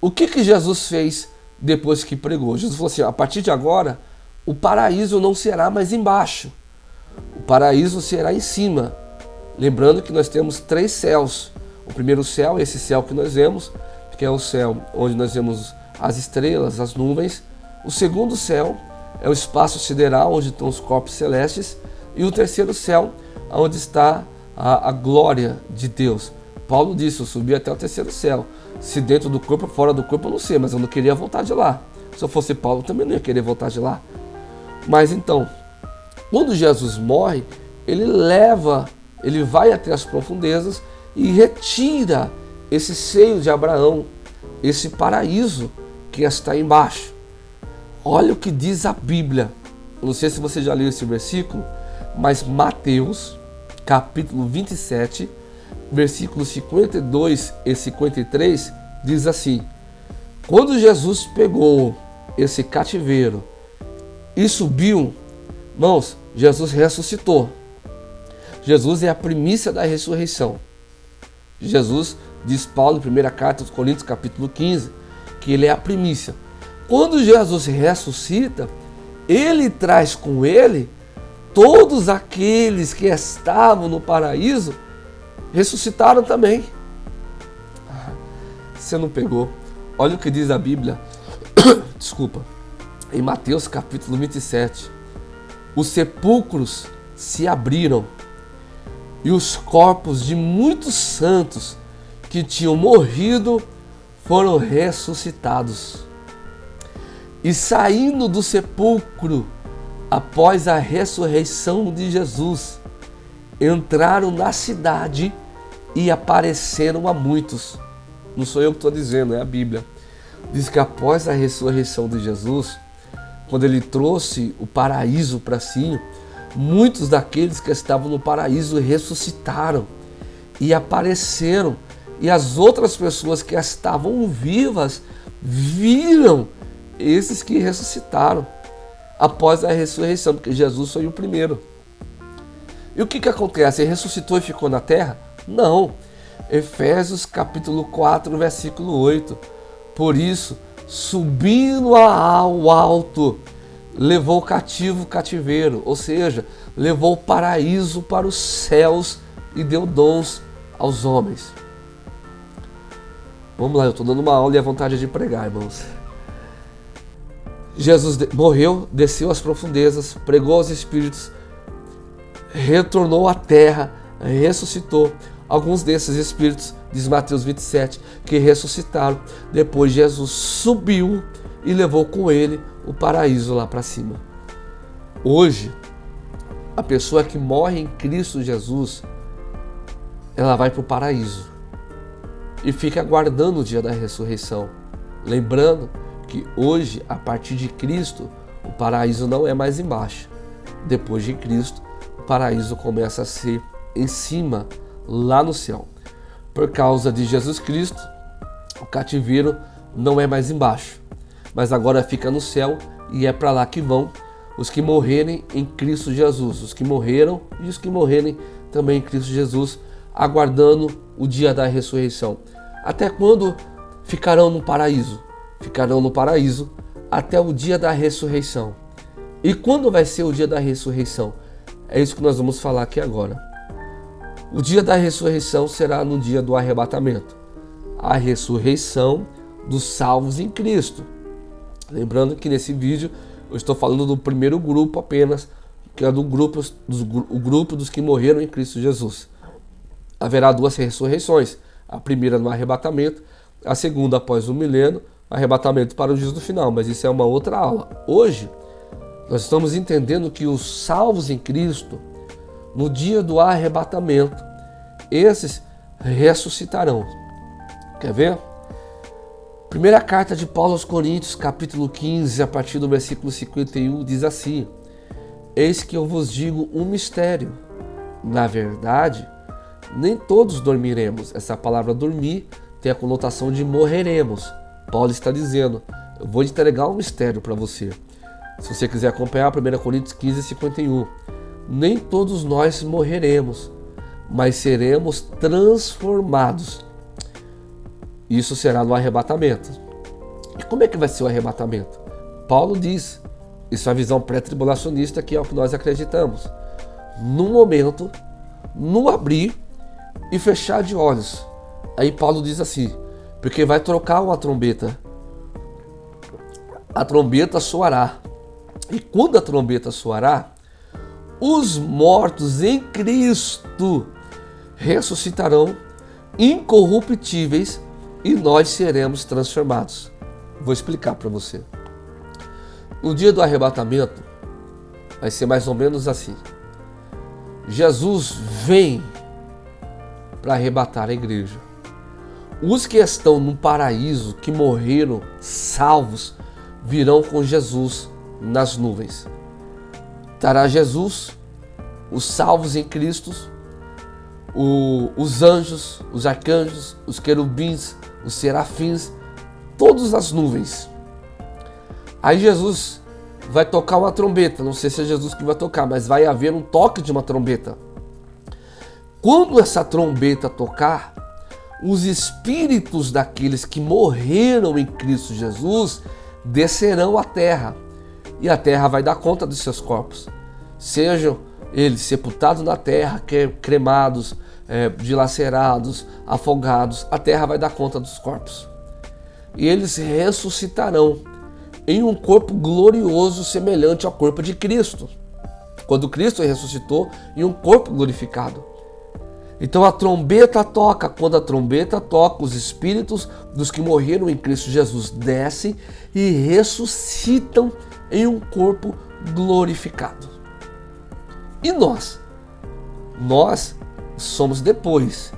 O que Jesus fez depois que pregou? Jesus falou assim, a partir de agora, o paraíso não será mais embaixo, o paraíso será em cima. Lembrando que nós temos 3 céus. O primeiro céu é esse céu que nós vemos, que é o céu onde nós vemos as estrelas, as nuvens. O segundo céu é o espaço sideral, onde estão os corpos celestes. E o terceiro céu, onde está a glória de Deus. Paulo disse, eu subi até o terceiro céu. Se dentro do corpo ou fora do corpo, eu não sei, mas eu não queria voltar de lá. Se eu fosse Paulo, eu também não ia querer voltar de lá. Mas então, quando Jesus morre, ele vai até as profundezas e retira esse seio de Abraão, esse paraíso que está embaixo. Olha o que diz a Bíblia. Eu não sei se você já leu esse versículo, mas Mateus, capítulo 27, versículos 52 e 53, diz assim, quando Jesus pegou esse cativeiro e subiu, irmãos, Jesus ressuscitou. Jesus é a primícia da ressurreição. Jesus, diz Paulo em 1 carta aos Coríntios, capítulo 15, que ele é a primícia. Quando Jesus ressuscita, ele traz com ele todos aqueles que estavam no paraíso, ressuscitaram também. Você não pegou? Olha o que diz a Bíblia, desculpa, em Mateus capítulo 27. Os sepulcros se abriram e os corpos de muitos santos que tinham morrido foram ressuscitados. E saindo do sepulcro, após a ressurreição de Jesus, entraram na cidade e apareceram a muitos. Não sou eu que estou dizendo, é a Bíblia. Diz que após a ressurreição de Jesus, quando ele trouxe o paraíso para si, muitos daqueles que estavam no paraíso ressuscitaram e apareceram. E as outras pessoas que estavam vivas viram esses que ressuscitaram após a ressurreição, porque Jesus foi o primeiro. E o que acontece? Ele ressuscitou e ficou na terra? Não. Efésios capítulo 4, versículo 8. Por isso, subindo ao alto, levou o cativo o cativeiro, ou seja, levou o paraíso para os céus e deu dons aos homens. Vamos lá, eu estou dando uma aula e a vontade de pregar, irmãos. Jesus morreu, desceu às profundezas, pregou aos espíritos, retornou à terra, ressuscitou. Alguns desses espíritos, diz Mateus 27, que ressuscitaram. Depois Jesus subiu e levou com ele o paraíso lá para cima. Hoje, a pessoa que morre em Cristo Jesus, ela vai para o paraíso e fica aguardando o dia da ressurreição. Lembrando que hoje, a partir de Cristo, o paraíso não é mais embaixo. Depois de Cristo, o paraíso começa a ser em cima, lá no céu. Por causa de Jesus Cristo, o cativeiro não é mais embaixo, mas agora fica no céu e é para lá que vão os que morrerem em Cristo Jesus, os que morreram e os que morrerem também em Cristo Jesus, aguardando o dia da ressurreição. Até quando ficarão no paraíso? Ficarão no paraíso até o dia da ressurreição. E quando vai ser o dia da ressurreição? É isso que nós vamos falar aqui agora. O dia da ressurreição será no dia do arrebatamento. A ressurreição dos salvos em Cristo. Lembrando que nesse vídeo eu estou falando do primeiro grupo apenas, que é o grupo dos que morreram em Cristo Jesus. Haverá duas ressurreições. A primeira no arrebatamento, a segunda após o milênio, arrebatamento para o juízo final. Mas isso é uma outra aula. Hoje, nós estamos entendendo que os salvos em Cristo, no dia do arrebatamento, esses ressuscitarão. Quer ver? Primeira carta de Paulo aos Coríntios, capítulo 15, a partir do versículo 51, diz assim: Eis que eu vos digo um mistério. Na verdade, nem todos dormiremos. Essa palavra dormir tem a conotação de morreremos. Paulo está dizendo, eu vou entregar um mistério para você. Se você quiser acompanhar, 1 Coríntios 15, 51. Nem todos nós morreremos, mas seremos transformados. Isso será no arrebatamento. E como é que vai ser o arrebatamento? Paulo diz, isso é a visão pré-tribulacionista, que é o que nós acreditamos. No momento, no abrir e fechar de olhos. Aí Paulo diz assim, porque vai trocar uma trombeta. A trombeta soará. E quando a trombeta soará, os mortos em Cristo ressuscitarão incorruptíveis e nós seremos transformados. Vou explicar para você. No dia do arrebatamento, vai ser mais ou menos assim. Jesus vem para arrebatar a igreja. Os que estão no paraíso, que morreram salvos, virão com Jesus nas nuvens. Estará Jesus, os salvos em Cristo, os anjos, os arcanjos, os querubins, os serafins, todos nas nuvens. Aí Jesus vai tocar uma trombeta, não sei se é Jesus que vai tocar, mas vai haver um toque de uma trombeta. Quando essa trombeta tocar, os espíritos daqueles que morreram em Cristo Jesus descerão à terra, e a terra vai dar conta dos seus corpos. Sejam eles sepultados na terra, cremados, dilacerados, afogados, a terra vai dar conta dos corpos. E eles ressuscitarão em um corpo glorioso semelhante ao corpo de Cristo. Quando Cristo ressuscitou em um corpo glorificado. Então a trombeta toca. Quando a trombeta toca, os espíritos dos que morreram em Cristo Jesus descem e ressuscitam em um corpo glorificado. E nós? Nós somos depois.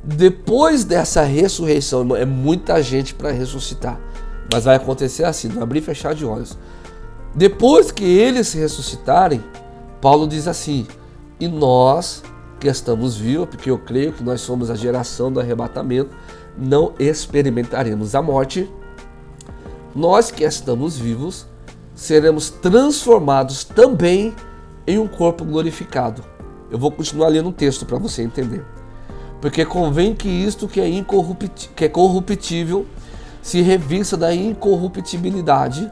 Depois dessa ressurreição, é muita gente para ressuscitar. Mas vai acontecer assim, no abrir e fechar de olhos. Depois que eles ressuscitarem, Paulo diz assim, e nós que estamos vivos, porque eu creio que nós somos a geração do arrebatamento, não experimentaremos a morte. Nós que estamos vivos, seremos transformados também em um corpo glorificado. Eu vou continuar lendo o texto para você entender. Porque convém que isto que é corruptível se revista da incorruptibilidade,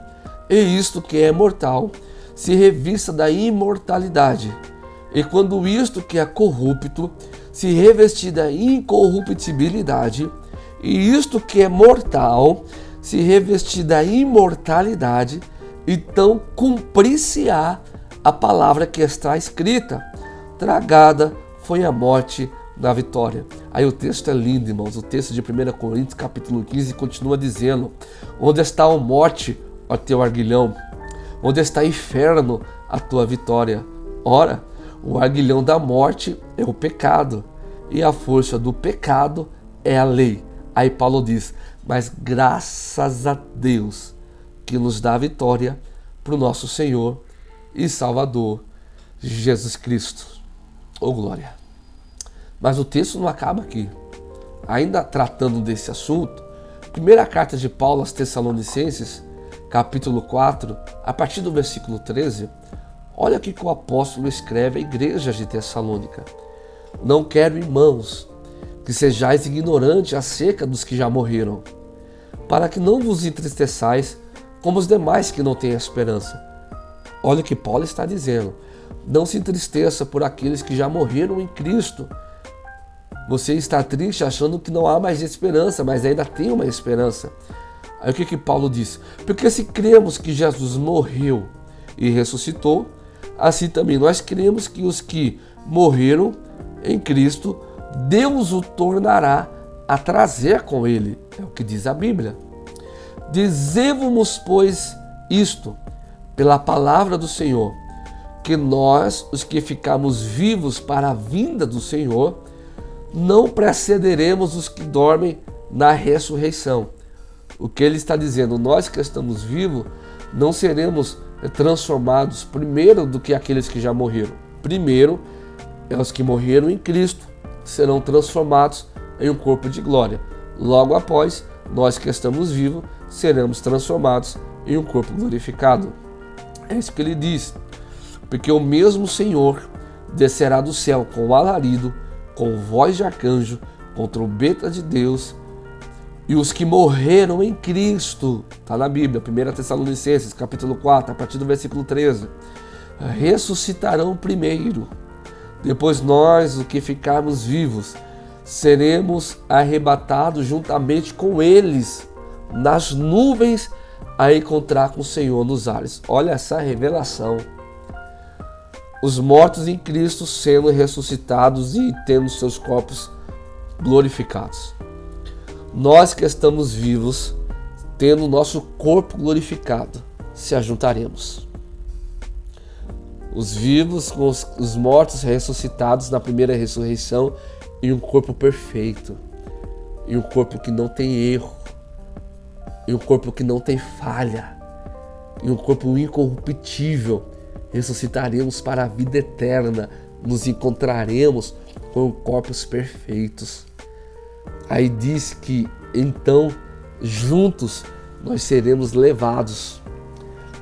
e isto que é mortal se revista da imortalidade, e quando isto que é corrupto se revestir da incorruptibilidade, e isto que é mortal se revestir da imortalidade, então cumprir-se-á a palavra que está escrita: tragada foi a morte na vitória. Aí o texto é lindo, irmãos. O texto de 1 Coríntios, capítulo 15, continua dizendo: onde está a morte, ó teu arguilhão? Onde está o inferno, a tua vitória? Ora, o arguilhão da morte é o pecado, e a força do pecado é a lei. Aí Paulo diz: mas graças a Deus que nos dá a vitória para o nosso Senhor e Salvador Jesus Cristo. Oh glória! Mas o texto não acaba aqui. Ainda tratando desse assunto, primeira carta de Paulo aos Tessalonicenses, capítulo 4, a partir do versículo 13, olha o que o apóstolo escreve à igreja de Tessalônica: não quero, irmãos, que sejais ignorantes acerca dos que já morreram, para que não vos entristeçais como os demais que não têm esperança. Olha o que Paulo está dizendo: não se entristeça por aqueles que já morreram em Cristo. Você está triste achando que não há mais esperança, mas ainda tem uma esperança. Aí o que Paulo diz? Porque se cremos que Jesus morreu e ressuscitou, assim também nós cremos que os que morreram em Cristo, Deus o tornará a trazer com ele. É o que diz a Bíblia. Dizemos, pois, isto, pela palavra do Senhor, que nós, os que ficamos vivos para a vinda do Senhor, não precederemos os que dormem na ressurreição. O que ele está dizendo? Nós que estamos vivos não seremos transformados primeiro do que aqueles que já morreram. Primeiro, os que morreram em Cristo serão transformados em um corpo de glória. Logo após, nós que estamos vivos seremos transformados em um corpo glorificado. É isso que ele diz. Porque o mesmo Senhor descerá do céu com alarido, com voz de arcanjo, com trombeta de Deus, e os que morreram em Cristo, está na Bíblia, 1 Tessalonicenses, capítulo 4, a partir do versículo 13, ressuscitarão primeiro. Depois nós, os que ficarmos vivos, seremos arrebatados juntamente com eles nas nuvens a encontrar com o Senhor nos ares. Olha essa revelação. Os mortos em Cristo sendo ressuscitados e tendo seus corpos glorificados. Nós que estamos vivos, tendo nosso corpo glorificado, se ajuntaremos. Os vivos com os mortos ressuscitados na primeira ressurreição em um corpo perfeito, em um corpo que não tem erro, em um corpo que não tem falha, em um corpo incorruptível. Ressuscitaremos para a vida eterna, nos encontraremos com corpos perfeitos. Aí diz que então juntos nós seremos levados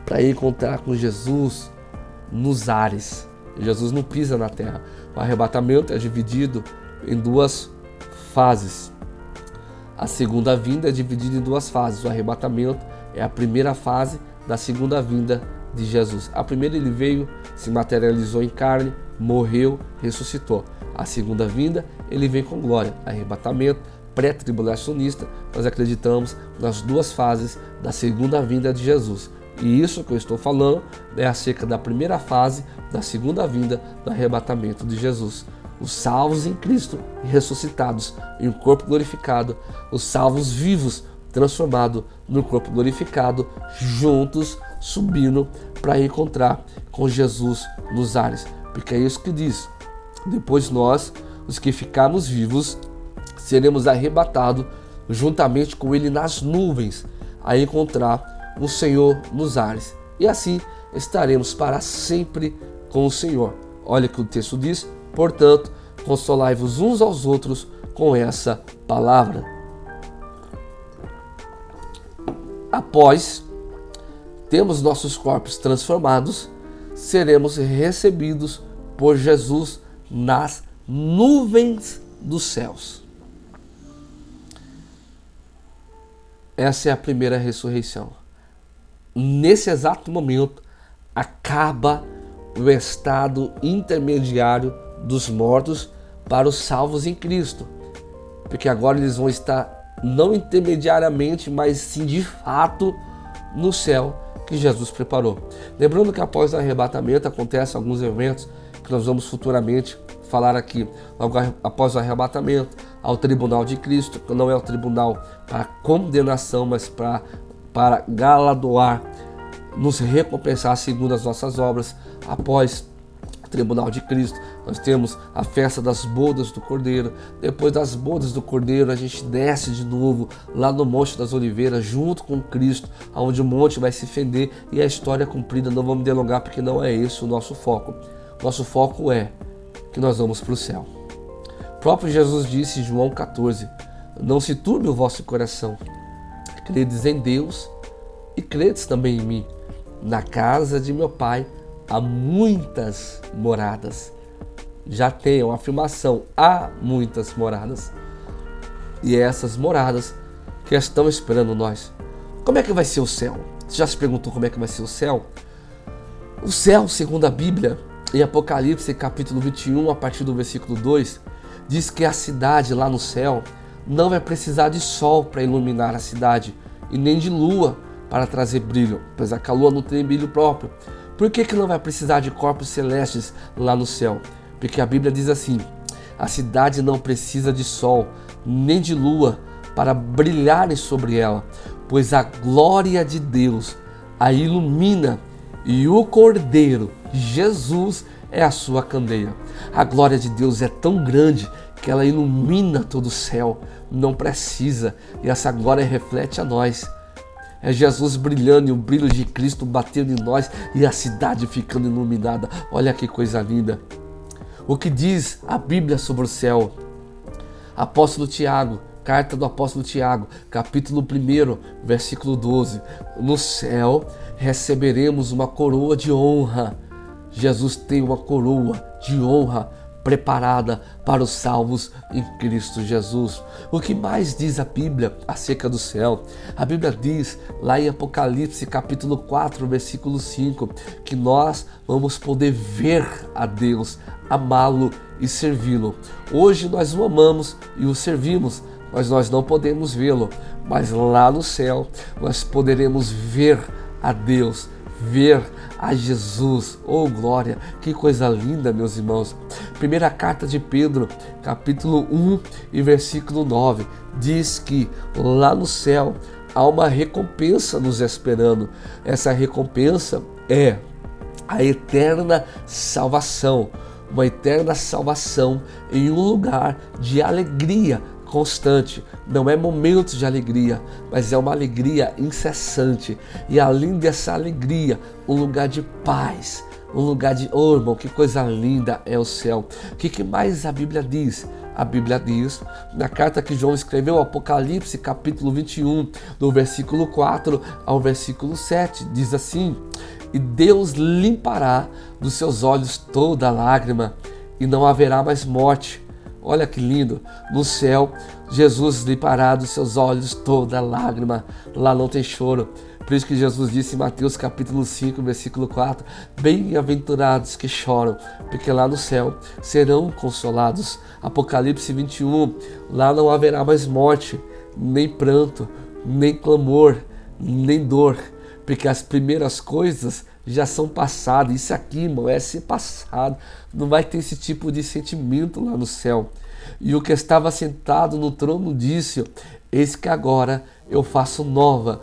para encontrar com Jesus nos ares. Jesus não pisa na terra. O arrebatamento é dividido em duas fases. A segunda vinda é dividida em duas fases. O arrebatamento é a primeira fase da segunda vinda de Jesus. A primeira, ele veio, se materializou em carne, morreu, ressuscitou. A segunda vinda, ele vem com glória. Arrebatamento pré-tribulacionista, nós acreditamos nas duas fases da segunda vinda de Jesus. E isso que eu estou falando é acerca da primeira fase da segunda vinda do arrebatamento de Jesus. Os salvos em Cristo ressuscitados em um corpo glorificado, os salvos vivos transformados no corpo glorificado, juntos subindo para encontrar com Jesus nos ares. Porque é isso que diz: depois nós, os que ficarmos vivos, seremos arrebatados juntamente com ele nas nuvens, a encontrar o Senhor nos ares. E assim estaremos para sempre com o Senhor. Olha o que o texto diz: portanto, consolai-vos uns aos outros com essa palavra. Após temos nossos corpos transformados, seremos recebidos por Jesus nas nuvens dos céus. Essa é a primeira ressurreição. nesse exato momento, acaba o estado intermediário dos mortos para os salvos em Cristo. Porque agora eles vão estar não intermediariamente, mas sim de fato no céu que Jesus preparou. Lembrando que após o arrebatamento acontecem alguns eventos que nós vamos futuramente falar aqui. Logo após o arrebatamento, ao tribunal de Cristo, que não é o tribunal para condenação, mas para galardoar, nos recompensar segundo as nossas obras. Após o tribunal de Cristo, nós temos a festa das bodas do Cordeiro. Depois das bodas do Cordeiro, a gente desce de novo lá no Monte das Oliveiras, junto com Cristo, onde o monte vai se fender e a história é cumprida. Não vamos delongar, porque não é esse o nosso foco. Nosso foco é que nós vamos para o céu. O próprio Jesus disse em João 14: não se turbe o vosso coração, credes em Deus e credes também em mim. Na casa de meu Pai há muitas moradas. Já tem uma afirmação: há muitas moradas. E é essas moradas que estão esperando nós. Como é que vai ser o céu? Você já se perguntou como é que vai ser o céu? O céu, segundo a Bíblia, em Apocalipse capítulo 21, a partir do versículo 2, diz que a cidade lá no céu não vai precisar de sol para iluminar a cidade, e nem de lua para trazer brilho, pois a lua não tem brilho próprio. Por que não vai precisar de corpos celestes lá no céu? Porque a Bíblia diz assim: a cidade não precisa de sol, nem de lua para brilharem sobre ela, pois a glória de Deus a ilumina, e o Cordeiro, Jesus, é a sua candeia. A glória de Deus é tão grande que ela ilumina todo o céu, não precisa, e essa glória reflete a nós. É Jesus brilhando e o brilho de Cristo batendo em nós e a cidade ficando iluminada. Olha que coisa linda. O que diz a Bíblia sobre o céu? Apóstolo Tiago, carta do apóstolo Tiago, capítulo 1, versículo 12. No céu receberemos uma coroa de honra. Jesus tem uma coroa de honra preparada para os salvos em Cristo Jesus. O que mais diz a Bíblia acerca do céu? A Bíblia diz lá em Apocalipse capítulo 4, versículo 5, que nós vamos poder ver a Deus, amá-lo e servi-lo. Hoje nós o amamos e o servimos, mas nós não podemos vê-lo. Mas lá no céu nós poderemos ver a Deus, ver a Jesus. Oh glória, que coisa linda, meus irmãos. Primeira carta de Pedro, capítulo 1 e versículo 9, diz que lá no céu há uma recompensa nos esperando. Essa recompensa é a eterna salvação, uma eterna salvação em um lugar de alegria constante. Não é momentos de alegria, mas é uma alegria incessante. E além dessa alegria, um lugar de paz, um lugar de... Oh, irmão, que coisa linda é o céu. O que mais a Bíblia diz? A Bíblia diz, na carta que João escreveu, Apocalipse, capítulo 21, do versículo 4 ao versículo 7, diz assim: e Deus limpará dos seus olhos toda lágrima, e não haverá mais morte. Olha que lindo, no céu, Jesus limpará dos seus olhos toda lágrima, lá não tem choro. Por isso que Jesus disse em Mateus capítulo 5, versículo 4, bem-aventurados que choram, porque lá no céu serão consolados. Apocalipse 21, lá não haverá mais morte, nem pranto, nem clamor, nem dor, porque as primeiras coisas já são passadas. Isso aqui, irmão, é ser passado. Não vai ter esse tipo de sentimento lá no céu. E o que estava sentado no trono disse: eis que agora eu faço nova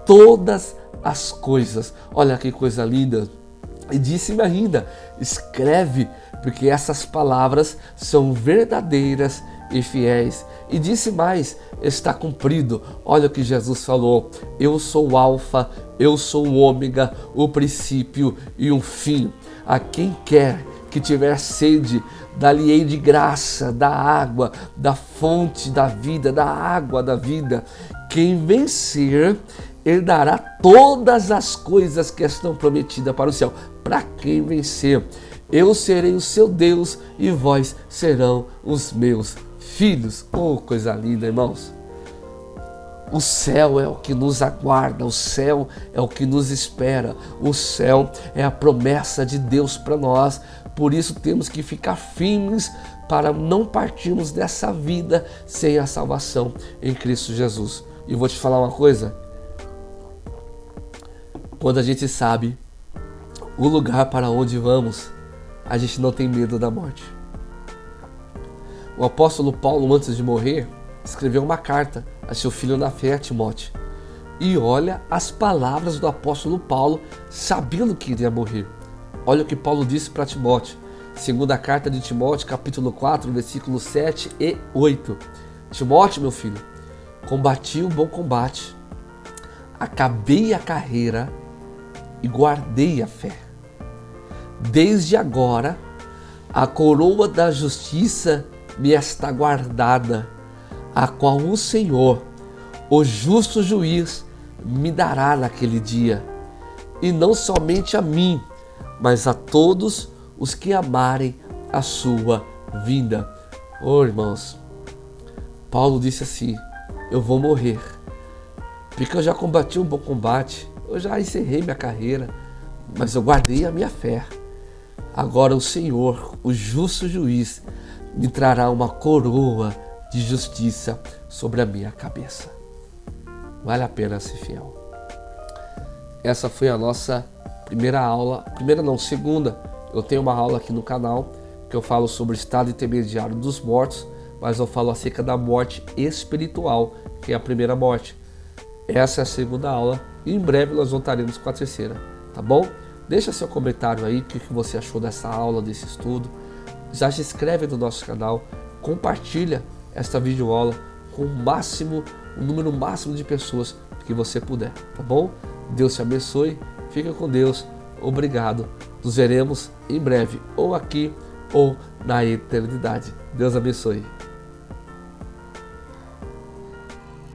todas as coisas. Olha que coisa linda. E disse-me ainda: escreve, porque essas palavras são verdadeiras e fiéis. E disse mais: está cumprido. Olha o que Jesus falou: eu sou o alfa, eu sou o ômega, o princípio e o fim. A quem quer que tiver sede, dar-lhe-ei de graça da água, da fonte da vida, da água da vida. Quem vencer herdará todas as coisas que estão prometidas para o céu. Para quem vencer, eu serei o seu Deus e vós serão os meus filhos. Oh, coisa linda, irmãos. O céu é o que nos aguarda, o céu é o que nos espera, o céu é a promessa de Deus para nós. Por isso temos que ficar firmes para não partirmos dessa vida sem a salvação em Cristo Jesus. E vou te falar uma coisa, quando a gente sabe o lugar para onde vamos, a gente não tem medo da morte. O apóstolo Paulo, antes de morrer, escreveu uma carta a seu filho na fé, Timóteo. E olha as palavras do apóstolo Paulo, sabendo que iria morrer. Olha o que Paulo disse para Timóteo. Segunda carta de Timóteo, capítulo 4, versículos 7 e 8. Timóteo, meu filho, combati o bom combate, acabei a carreira e guardei a fé. Desde agora, a coroa da justiça me está guardada, a qual o Senhor, o justo juiz, me dará naquele dia, e não somente a mim, mas a todos os que amarem a sua vinda. Oh, irmãos, Paulo disse assim, eu vou morrer, porque eu já combati um bom combate, eu já encerrei minha carreira, mas eu guardei a minha fé. Agora o Senhor, o justo juiz, me trará uma coroa de justiça sobre a minha cabeça. Vale a pena ser fiel. Essa foi a nossa primeira aula, segunda. Eu tenho uma aula aqui no canal que eu falo sobre o estado intermediário dos mortos, mas eu falo acerca da morte espiritual, que é a primeira morte. Essa é a segunda aula e em breve nós voltaremos com a terceira, tá bom? Deixa seu comentário aí, o que você achou dessa aula, desse estudo. Já se inscreve no nosso canal, compartilha esta videoaula com o número máximo de pessoas que você puder, tá bom? Deus te abençoe, fica com Deus, obrigado. Nos veremos em breve, ou aqui ou na eternidade. Deus abençoe.